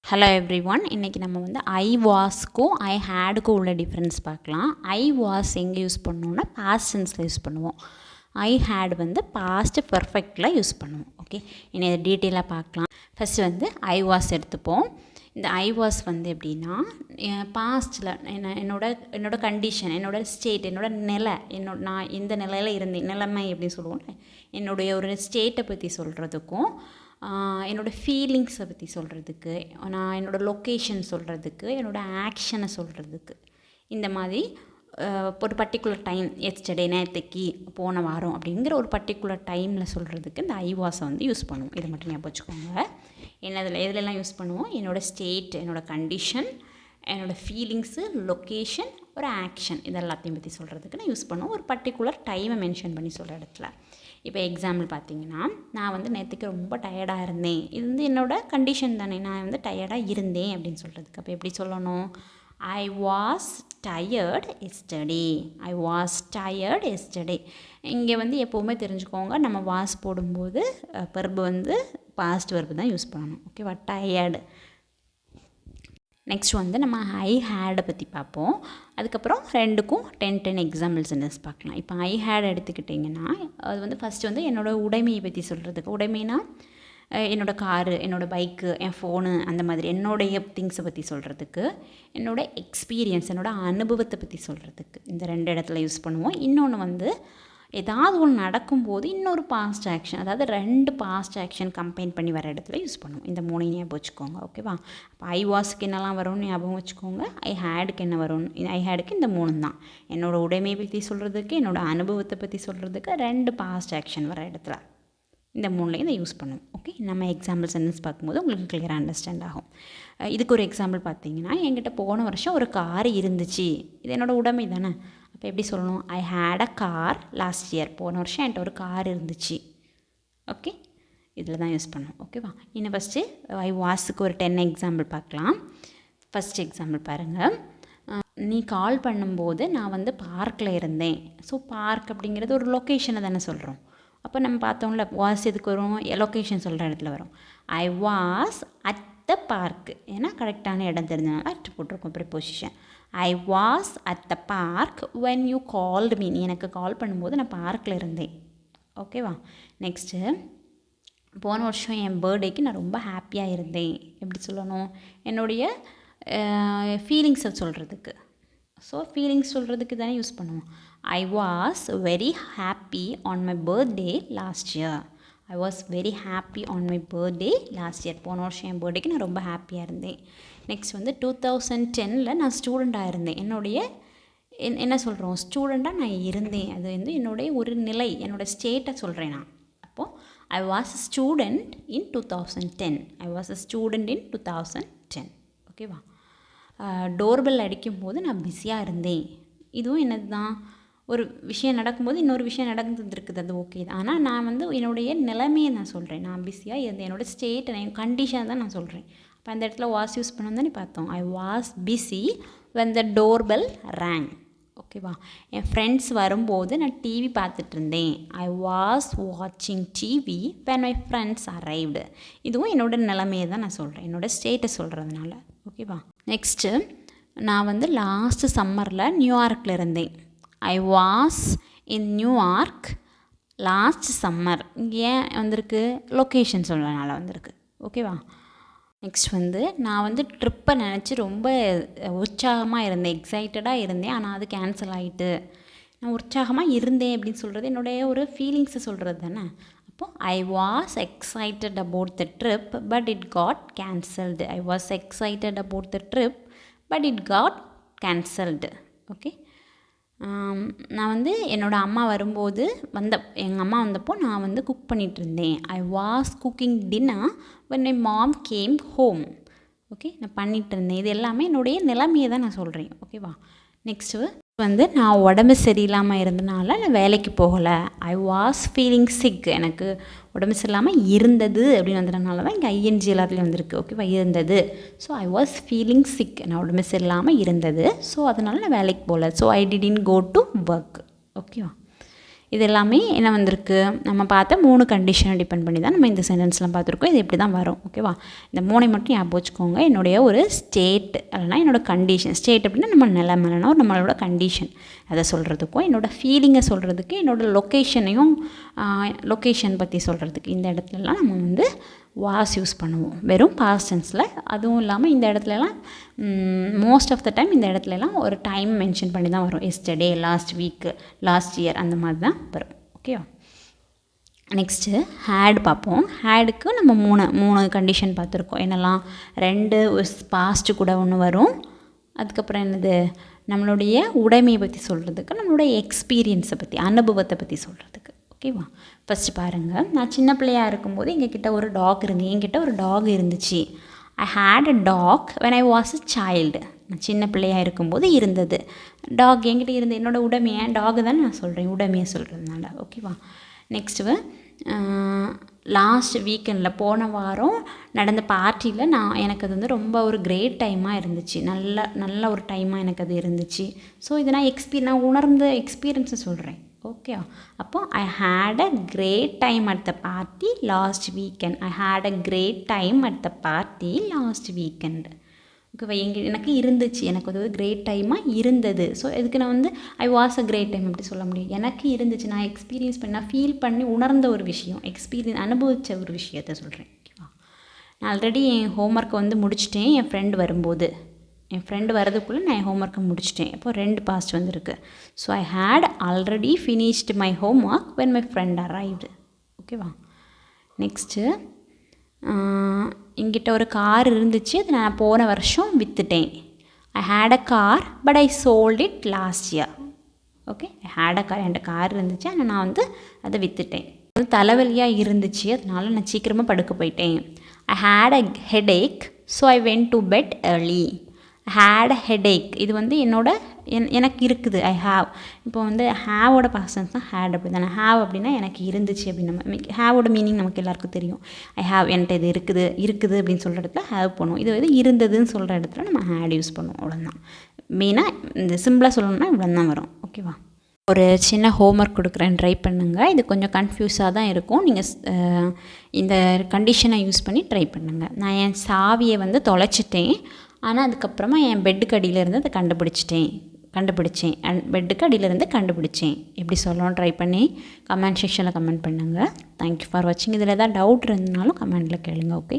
Hello every one. இன்றைக்கி நம்ம வந்து ஐ வாஸ்க்கும் ஐ ஹேடுக்கும் உள்ள டிஃப்ரென்ஸ் பார்க்கலாம். ஐ வாஸ் எங்கே யூஸ் பண்ணுவோம்னா பாஸ்ட் டென்ஸில் யூஸ் பண்ணுவோம். ஐ ஹேட் வந்து பாஸ்ட் பெர்ஃபெக்டில் யூஸ் பண்ணுவோம். ஓகே, இனி இதை டீட்டெயிலாக பார்க்கலாம். ஃபஸ்ட்டு வந்து ஐ வாஸ் எடுத்துப்போம். இந்த ஐ வாஸ் வந்து எப்படின்னா பாஸ்ட்டில் என்னோட கண்டிஷன், என்னோடய ஸ்டேட், நிலை, நான் எந்த நிலையில் இருந்தேன், நிலைமை எப்படி சொல்லுவோம், என்னுடைய ஒரு ஸ்டேட்டை பற்றி சொல்கிறதுக்கும் என்னோடய ஃபீலிங்ஸை பற்றி சொல்கிறதுக்கு, நான் என்னோடய லொக்கேஷன் சொல்கிறதுக்கு, என்னோடய ஆக்ஷனை சொல்கிறதுக்கு, இந்த மாதிரி ஒரு பர்டிகுலர் டைம், எஸ்டர்டே, நேற்றுக்கு, போன வாரம் அப்படிங்கிற ஒரு பர்டிகுலர் டைமில் சொல்கிறதுக்கு இந்த ஐ வாஸை வந்து யூஸ் பண்ணுவோம். இதை மட்டும் ஞாபகம் வச்சுக்கோங்க. எதுலெல்லாம் யூஸ் பண்ணுவோம்? என்னோடய ஸ்டேட், என்னோடய கண்டிஷன், என்னோடய ஃபீலிங்ஸு, லொக்கேஷன், ஒரு ஆக்ஷன், இது எல்லாத்தையும் பற்றி சொல்கிறதுக்கு நான் யூஸ் பண்ணுவோம். ஒரு பர்டிகுலர் டைமை மென்ஷன் பண்ணி சொல்கிற இடத்துல. இப்போ எக்ஸாம்பிள் பார்த்தீங்கன்னா, நான் வந்து நேற்றுக்கு ரொம்ப டயர்டாக இருந்தேன். இது வந்து என்னோடய கண்டிஷன் தானே, நான் வந்து டயர்டாக இருந்தேன் அப்படின்னு சொல்கிறதுக்கு. அப்போ எப்படி சொல்லணும்? I was tired yesterday. I was tired yesterday. இங்கே வந்து எப்போவுமே தெரிஞ்சுக்கோங்க, நம்ம வாஸ் போடும்போது வெர்பு வந்து பாஸ்ட் வெர்பு தான் யூஸ் பண்ணணும். ஓகேவா? டயர்டு. நெக்ஸ்ட் வந்து நம்ம ஐ ஹேடை பற்றி பார்ப்போம். அதுக்கப்புறம் ரெண்டுக்கும் 10 எக்ஸாம்பிள் சென்டென்ஸ் பார்க்கலாம். இப்போ ஐ ஹேட் எடுத்துக்கிட்டிங்கன்னா, அது வந்து ஃபஸ்ட்டு வந்து என்னோடய உடைமையை பற்றி சொல்கிறதுக்கு. உடைமைனா என்னோடய காரு, என்னோடய பைக்கு, என் ஃபோனு, அந்த மாதிரி என்னுடைய திங்ஸை பற்றி சொல்கிறதுக்கு. என்னோடய எக்ஸ்பீரியன்ஸ், என்னோடய அனுபவத்தை பற்றி சொல்கிறதுக்கு இந்த 2 இடத்துல யூஸ் பண்ணுவோம். இன்னொன்று வந்து ஏதாவது ஒன்று நடக்கும்போது இன்னொரு பாஸ்ட் ஆக்ஷன், அதாவது 2 பாஸ்ட் ஆக்ஷன் கம்பைன் பண்ணி வர இடத்துல யூஸ் பண்ணுவோம். இந்த 3 ஞாபகம் வச்சுக்கோங்க. ஓகேவா? அப்போ ஐ வாஸ்க்கு என்னெல்லாம் வரும்னு ஞாபகம் வச்சுக்கோங்க. ஐ ஹேடுக்கு என்ன வரும்? ஐ ஹேடுக்கு இந்த 3 தான். என்னோடய உடைமையை பற்றி சொல்கிறதுக்கு, என்னோடய அனுபவத்தை பற்றி சொல்கிறதுக்கு 2 பாஸ்ட் ஆக்ஷன் வர இடத்துல இந்த 3லையும் இதை யூஸ் பண்ணுவோம். ஓகே, நம்ம எக்ஸாம்பிள் சென்டென்ஸ் பார்க்கும்போது உங்களுக்கு கிளியராக அண்டர்ஸ்டாண்ட் ஆகும். இதுக்கு ஒரு எக்ஸாம்பிள் பார்த்தீங்கன்னா, என்கிட்ட போன வருஷம் ஒரு கார் இருந்துச்சு. இது என்னோடய உடைமை தானே. அப்போ எப்படி சொல்லணும்? I had a car last year. போன வருஷம் என்கிட்ட ஒரு கார் இருந்துச்சு. ஓகே, இதில் தான் யூஸ் பண்ணுவோம். ஓகேவா? இன்னும் ஃபஸ்ட்டு ஐ வாஸுக்கு ஒரு 10 எக்ஸாம்பிள் பார்க்கலாம். ஃபஸ்ட் எக்ஸாம்பிள் பாருங்கள். நீ கால் பண்ணும்போது நான் வந்து பார்க்கில் இருந்தேன். ஸோ பார்க் அப்படிங்கிறது ஒரு லொக்கேஷனை தானே சொல்கிறோம். அப்போ நம்ம பார்த்தோம்ல, வாஸ் எதுக்கு வரும்? லொக்கேஷன் சொல்கிற இடத்துல வரும். I was at the park. ஏன்னா கரெக்டான இடம் தெரிஞ்சனால அட் போட்டிருக்கோம் preposition. I was at the park when you called me. நீ எனக்கு கால் பண்ணும்போது நான் பார்க்கில் இருந்தேன். ஓகேவா? நெக்ஸ்ட்டு, போன வருஷம் என் பர்த்டேக்கு நான் ரொம்ப ஹாப்பியாக இருந்தேன். எப்படி சொல்லணும்? என்னுடைய ஃபீலிங்ஸை சொல்கிறதுக்கு. ஸோ ஃபீலிங்ஸ் சொல்கிறதுக்கு தானே யூஸ் பண்ணுவோம். I was very happy on my birthday last year. I was very happy on my birthday last year. போன வருஷம் என் பர்த்டேக்கு நான் ரொம்ப ஹாப்பியாக இருந்தேன். நெக்ஸ்ட் வந்து 2010 நான் ஸ்டூடெண்ட்டாக இருந்தேன். என்னுடைய என்ன சொல்கிறோம்? ஸ்டூடெண்ட்டாக நான் இருந்தேன். அது வந்து என்னுடைய ஒரு நிலை, என்னோடய ஸ்டேட்டை சொல்கிறேன் நான். அப்போது I was a student in 2010. I was a student இன் 2010. ஓகேவா? டோர்பெல் அடிக்கும்போது நான் பிஸியாக இருந்தேன். இதுவும் என்னது தான்? ஒரு விஷயம் நடக்கும்போது இன்னொரு விஷயம் நடந்துருக்குது, அது ஓகே தான். ஆனால் நான் வந்து என்னுடைய நிலைமையை நான் சொல்கிறேன். நான் பிஸியாக இருந்தேன், என்னோடய ஸ்டேட், என் கண்டிஷன் தான் நான் சொல்கிறேன். அப்போ அந்த இடத்துல வாஸ் யூஸ் பண்ணணும் தானே பார்த்தோம். I was busy when the doorbell rang. ஓகேவா? என் ஃப்ரெண்ட்ஸ் வரும்போது நான் டிவி பார்த்துட்டு இருந்தேன். ஐ வாஸ் வாட்சிங் TV when my friends arrived. இதுவும் என்னோடய நிலைமையை தான் நான் சொல்கிறேன், என்னோடய ஸ்டேட்டை சொல்கிறதுனால. ஓகேவா? நெக்ஸ்ட்டு, நான் வந்து லாஸ்ட்டு சம்மரில் நியூயார்க்கில் இருந்தேன். I was in New York last summer. இங்கே ஏன் வந்திருக்கு? லொக்கேஷன் சொல்கிறதுனால வந்திருக்கு. ஓகேவா? நெக்ஸ்ட் வந்து, நான் வந்து ட்ரிப்பை நினச்சி ரொம்ப உற்சாகமாக இருந்தேன், எக்ஸைட்டடாக இருந்தேன். ஆனால் அது கேன்சல் ஆகிட்டு. நான் உற்சாகமாக இருந்தேன் அப்படின்னு சொல்கிறது என்னுடைய ஒரு ஃபீலிங்ஸை சொல்கிறது தானே. அப்போது I was excited about the trip but it got cancelled. I was excited about the trip but it got cancelled. Okay, நான் வந்து என்னோடய அம்மா வரும்போது எங்கள் அம்மா வந்தப்போ நான் வந்து குக் பண்ணிகிட்டு இருந்தேன். I was cooking dinner when my mom came home. Okay, நான் பண்ணிகிட்டு இருந்தேன். இது எல்லாமே என்னுடைய நிலைமையை தான் நான் சொல்கிறேன். ஓகேவா? நெக்ஸ்ட்டு வந்து, நான் உடம்பு சரியில்லாமல் இருந்தனால நான் வேலைக்கு போகலை. I was feeling sick. எனக்கு உடம்பு சரியில்லாமல் இருந்தது அப்படின்னு வந்ததுனால தான் இங்கே ஐஎன்ஜி எல்லாத்துலேயும் வந்திருக்கு. ஓகேவா? இருந்தது. So I was feeling sick. நான் உடம்பு சரியில்லாமல் இருந்தது. ஸோ அதனால் நான் வேலைக்கு போகல. So I didn't go to work. ஓகேவா? இது எல்லாமே என்ன வந்திருக்கு, நம்ம பார்த்த 3 கண்டிஷனை டிபெண்ட் பண்ணி தான் நம்ம இந்த சென்டென்ஸ்லாம் பார்த்துருக்கோம். இது இப்படி தான் வரும். ஓகேவா? இந்த 3 மட்டும் ஞாபகம் வச்சுக்கோங்க. என்னுடைய ஒரு ஸ்டேட் இல்லைனா என்னோடய கண்டிஷன். ஸ்டேட் அப்படின்னா நம்ம நிலைமை இல்லைனா நம்மளோட கண்டிஷன், அதை சொல்கிறதுக்கும் என்னோடய ஃபீலிங்கை சொல்கிறதுக்கு என்னோடய லொக்கேஷன் பற்றி சொல்கிறதுக்கு இந்த இடத்துலலாம் நம்ம வந்து வாஸ் யூஸ் பண்ணுவோம், வெறும் பாஸ்ட் டென்ஸில். அதுவும் இல்லாமல் இந்த இடத்துலலாம் மோஸ்ட் ஆஃப் த டைம் இந்த இடத்துலலாம் ஒரு டைம் மென்ஷன் பண்ணி தான் வரும். Yesterday, last week, last year, அந்த மாதிரி தான் வரும். ஓகேவா? நெக்ஸ்ட்டு ஹேட் பார்ப்போம். ஹேடுக்கு நம்ம மூணு கண்டிஷன் பார்த்துருக்கோம். என்னெல்லாம், 2 பாஸ்ட்டு கூட ஒன்று வரும். அதுக்கப்புறம் என்னது, நம்மளுடைய உடைமையை பற்றி சொல்கிறதுக்கு, நம்மளுடைய எக்ஸ்பீரியன்ஸை பற்றி, அனுபவத்தை பற்றி சொல்கிறதுக்கு. ஓகேவா? ஃபஸ்ட்டு பாருங்கள், நான் சின்ன பிள்ளையாக இருக்கும்போது எங்ககிட்ட ஒரு டாக் இருந்துச்சு. I had a dog when I was a child. நான் சின்ன பிள்ளையாக இருக்கும்போது இருந்தது டாக் என்கிட்ட இருந்த என்னோடய உடைமையை, டாக் தான் நான் சொல்கிறேன், உடைமையை சொல்கிறதுனால. ஓகேவா? நெக்ஸ்ட்டு லாஸ்ட் வீக்கெண்டில் போன வாரம் நடந்த பார்ட்டியில் எனக்கு அது வந்து ரொம்ப ஒரு கிரேட் டைமாக இருந்துச்சு. நல்ல ஒரு டைமாக எனக்கு அது இருந்துச்சு. ஸோ இதை நான் உணர்ந்த எக்ஸ்பீரியன்ஸை சொல்கிறேன். ஓகே, அப்போ I had a great time at the party last weekend. I had a great time at the party last weekend. ஓகேவா? எனக்கு இருந்துச்சு, எனக்கு அது ஒரு கிரேட் டைமாக இருந்தது. ஸோ இதுக்கு நான் வந்து I was a great time அப்படி சொல்ல முடியும். எனக்கு இருந்துச்சு, நான் எக்ஸ்பீரியன்ஸ் பண்ணி, நான் ஃபீல் பண்ணி உணர்ந்த ஒரு விஷயம், அனுபவித்த ஒரு விஷயத்த சொல்கிறேன். ஓகேவா? நான் ஆல்ரெடி என் ஹோம்ஒர்க்கை வந்து முடிச்சிட்டேன். என் ஃப்ரெண்டு வரதுக்குள்ளே நான் என் ஹோம்ஒர்க்கை முடிச்சிட்டேன். இப்போ 2 பாஸ்ட் வந்திருக்கு. So I had already finished my homework when my friend arrived. ஓகேவா? நெக்ஸ்ட்டு என்கிட்ட ஒரு கார் இருந்துச்சு, அது நான் போன வருஷம் விற்றுட்டேன். I had a car but I sold it last year. Okay, I had a car, என்கிட்ட கார் இருந்துச்சு, ஆனால் நான் வந்து அதை விற்றுட்டேன். அது தலைவலியாக இருந்துச்சு, அதனால நான் சீக்கிரமாக படுக்க போயிட்டேன். I had a headache so I went to bed early. Had a headache, இது வந்து எனக்கு இருக்குது. ஐ ஹாவ், இப்போ வந்து ஹேவோட பாசன்ஸ் தான் ஹேட். அப்படி தானே, ஹேவ் அப்படின்னா எனக்கு இருந்துச்சு அப்படின்னு. ஹேவோட மீனிங் நமக்கு எல்லாருக்கும் தெரியும். ஐ ஹாவ், என்கிட்ட இது இருக்குது அப்படின்னு சொல்கிற இடத்துல ஹேவ் பண்ணுவோம். இது வந்து இருந்ததுன்னு சொல்கிற இடத்துல நம்ம ஹேட் யூஸ் பண்ணுவோம். அவ்வளோதான். மெயினாக இந்த சிம்பிளாக சொல்லணும்னா இவ்வளோ தான் வரும். ஓகேவா? ஒரு சின்ன ஹோம்ஒர்க் கொடுக்குறேன், ட்ரை பண்ணுங்கள். இது கொஞ்சம் கன்ஃபியூஸாக தான் இருக்கும். நீங்கள் இந்த கண்டிஷனை யூஸ் பண்ணி ட்ரை பண்ணுங்கள். நான் என் சாவியை வந்து தொலைச்சிட்டேன், ஆனால் அதுக்கப்புறமா என் பெட்டுக்கு அடியிலேருந்து அதை கண்டுபிடிச்சேன். பெட்டுக்கு அடியிலேருந்து கண்டுபிடிச்சேன். எப்படி சொல்லணும் ட்ரை பண்ணி கமெண்ட் செக்ஷனில் கமெண்ட் பண்ணுங்கள். தேங்க்யூ ஃபார் வாட்சிங். இதில் ஏதாவது டவுட் இருந்தாலும் கமெண்ட்டில் கேளுங்க. ஓகே.